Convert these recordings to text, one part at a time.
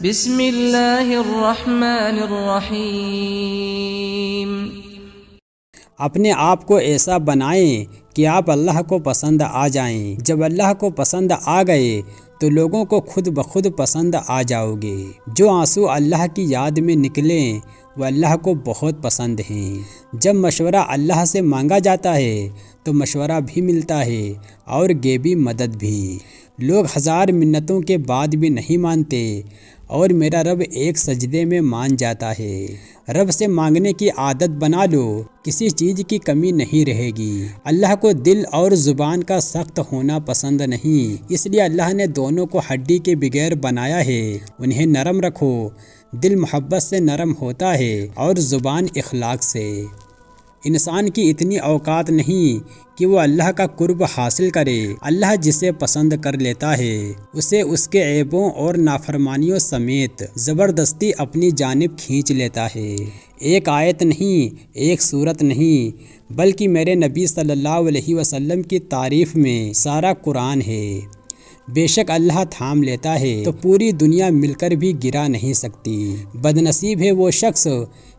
بسم اللہ الرحمن الرحیم۔ اپنے آپ کو ایسا بنائیں کہ آپ اللہ کو پسند آ جائیں۔ جب اللہ کو پسند آ گئے تو لوگوں کو خود بخود پسند آ جاؤ گے۔ جو آنسو اللہ کی یاد میں نکلیں وہ اللہ کو بہت پسند ہیں۔ جب مشورہ اللہ سے مانگا جاتا ہے تو مشورہ بھی ملتا ہے اور غیبی مدد بھی۔ لوگ 1000 منتوں کے بعد بھی نہیں مانتے اور میرا رب ایک سجدے میں مان جاتا ہے۔ رب سے مانگنے کی عادت بنا لو، کسی چیز کی کمی نہیں رہے گی۔ اللہ کو دل اور زبان کا سخت ہونا پسند نہیں، اس لیے اللہ نے دونوں کو ہڈی کے بغیر بنایا ہے۔ انہیں نرم رکھو، دل محبت سے نرم ہوتا ہے اور زبان اخلاق سے۔ انسان کی اتنی اوقات نہیں کہ وہ اللہ کا قرب حاصل کرے۔ اللہ جسے پسند کر لیتا ہے اسے اس کے عیبوں اور نافرمانیوں سمیت زبردستی اپنی جانب کھینچ لیتا ہے۔ ایک آیت نہیں، ایک سورت نہیں، بلکہ میرے نبی صلی اللہ علیہ وسلم کی تعریف میں سارا قرآن ہے۔ بے شک اللہ تھام لیتا ہے تو پوری دنیا مل کر بھی گرا نہیں سکتی۔ بدنصیب ہے وہ شخص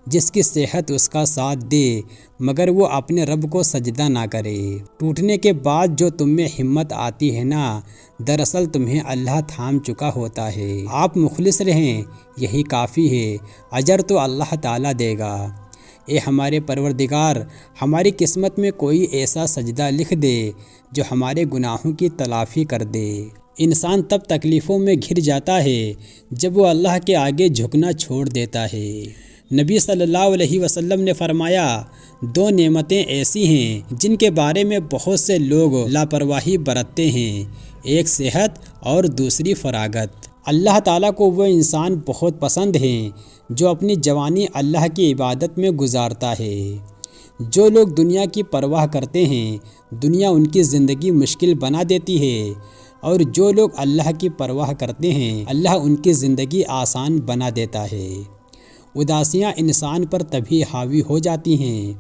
جس کی صحت اس کا ساتھ دے مگر وہ اپنے رب کو سجدہ نہ کرے۔ ٹوٹنے کے بعد جو تم میں ہمت آتی ہے نا، دراصل تمہیں اللہ تھام چکا ہوتا ہے۔ آپ مخلص رہیں، یہی کافی ہے، اجر تو اللہ تعالیٰ دے گا۔ اے ہمارے پروردگار، ہماری قسمت میں کوئی ایسا سجدہ لکھ دے جو ہمارے گناہوں کی تلافی کر دے۔ انسان تب تکلیفوں میں گھر جاتا ہے جب وہ اللہ کے آگے جھکنا چھوڑ دیتا ہے۔ نبی صلی اللہ علیہ وسلم نے فرمایا، 2 نعمتیں ایسی ہیں جن کے بارے میں بہت سے لوگ لاپرواہی برتتے ہیں، ایک صحت اور دوسری فراغت۔ اللہ تعالیٰ کو وہ انسان بہت پسند ہیں جو اپنی جوانی اللہ کی عبادت میں گزارتا ہے۔ جو لوگ دنیا کی پرواہ کرتے ہیں دنیا ان کی زندگی مشکل بنا دیتی ہے، اور جو لوگ اللہ کی پرواہ کرتے ہیں اللہ ان کی زندگی آسان بنا دیتا ہے۔ اداسیاں انسان پر تبھی حاوی ہو جاتی ہیں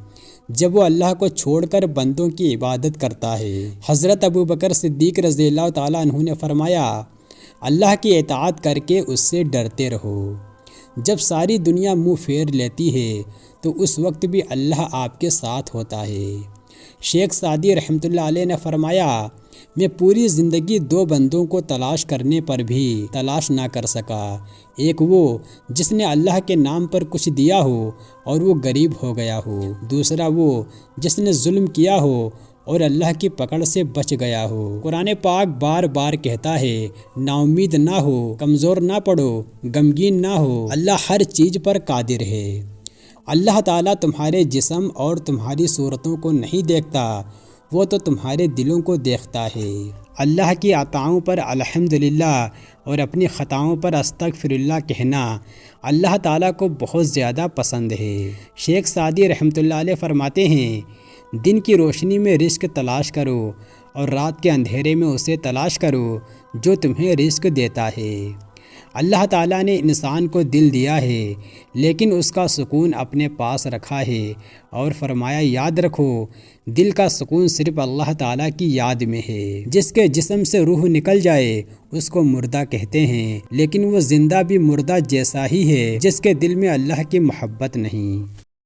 جب وہ اللہ کو چھوڑ کر بندوں کی عبادت کرتا ہے۔ حضرت ابوبکر صدیق رضی اللہ تعالیٰ عنہ نے فرمایا، اللہ کی اطاعت کر کے اس سے ڈرتے رہو۔ جب ساری دنیا منہ پھیر لیتی ہے تو اس وقت بھی اللہ آپ کے ساتھ ہوتا ہے۔ شیخ سعدی رحمۃ اللہ علیہ نے فرمایا، میں پوری زندگی 2 بندوں کو تلاش کرنے پر بھی تلاش نہ کر سکا، ایک وہ جس نے اللہ کے نام پر کچھ دیا ہو اور وہ غریب ہو گیا ہو، دوسرا وہ جس نے ظلم کیا ہو اور اللہ کی پکڑ سے بچ گیا ہو۔ قرآن پاک بار بار کہتا ہے، نا امید نہ ہو، کمزور نہ پڑو، غمگین نہ ہو، اللہ ہر چیز پر قادر ہے۔ اللہ تعالیٰ تمہارے جسم اور تمہاری صورتوں کو نہیں دیکھتا، وہ تو تمہارے دلوں کو دیکھتا ہے۔ اللہ کی عطاؤں پر الحمدللہ اور اپنی خطاؤں پر استغفر اللہ کہنا اللہ تعالیٰ کو بہت زیادہ پسند ہے۔ شیخ سعدی رحمۃ اللہ علیہ فرماتے ہیں، دن کی روشنی میں رزق تلاش کرو اور رات کے اندھیرے میں اسے تلاش کرو جو تمہیں رزق دیتا ہے۔ اللہ تعالیٰ نے انسان کو دل دیا ہے لیکن اس کا سکون اپنے پاس رکھا ہے، اور فرمایا، یاد رکھو دل کا سکون صرف اللہ تعالیٰ کی یاد میں ہے۔ جس کے جسم سے روح نکل جائے اس کو مردہ کہتے ہیں، لیکن وہ زندہ بھی مردہ جیسا ہی ہے جس کے دل میں اللہ کی محبت نہیں۔